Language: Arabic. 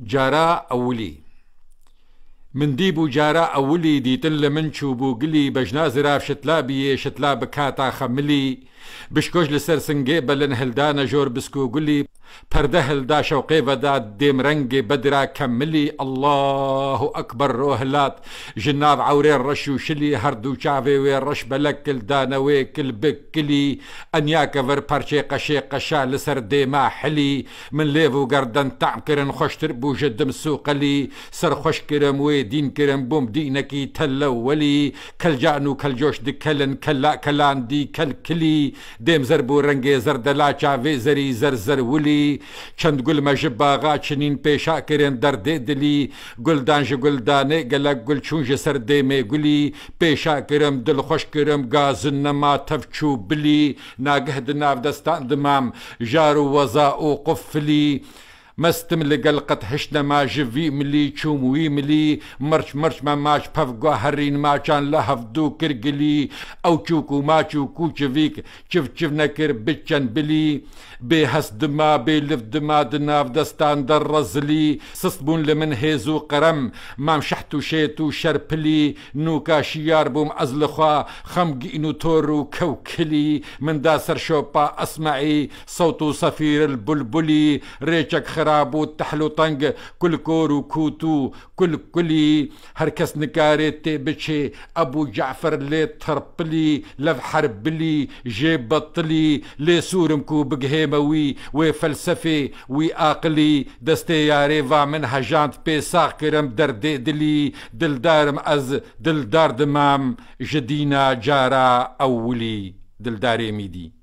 جارا أولي من ديبو جارا أولي دي تل من شوبو قلي بجناز راف شتلابي شتلا بكاتا خملي بشكوش لسر سنجيبا لنهلدانا جور بسكو قلي پردهل دا شوقيفا دا ديم رنگي بدرا كملي الله أكبر روهلات جناب عورين رشو شلي هردو شافي ويرش بلكل دانا ويكل بكلي أنيا كفر پرشي قشي قشا لسر ديما حلي من ليفو قردن تعم كرن خوش تربو جدم سوقلي سر خوش كرم ويدين كرم بوم دينكي تلو ولي كل جانو كل جوش دي كلن كلا كلان دي كل كلي ديم زربو رنگي زردلا شافي زري زرزر ولي چند گل مجبا غا چنین پیشا کرن در دلی گلدان ج گلدانه گلک گل چون ج سر دمه گلی پیشا کرم دل خوش کرم گاز نما تفچو بلی ناگه دناف دستان دمام جارو وزا او قفلی مستم لقلقت حشنا ما جفي ملي تشوموي ملي مرش ما ماش بفقو هرين ما كان لهفدو كرقلي او تشوكو ما تشوكو تشفيك تشف نكر بتشن بلي بهس دما بلف دما دناف دستان در رزلي سصبون لمن هيزو قرم ما مشحتو شيتو شربلي نوكا شيار بوم ازلخوا خمقينو تورو كوكلي من داسر شوبا اسمعي صوتو صفير البلبلي ريشك خرابو تحلو طنق كل كورو كوتو كل كلي هركس نكاريت بتشي ابو جعفر لي تربلي لف حربلي جيب بطلي لي سورمكو بقهيموي وفلسفي وآقلي دستي يا ريفا من هجانت بيساق كرم دردي دلي دلدارم از دلدار دمام جدينا جارا أولي دلداري ميدي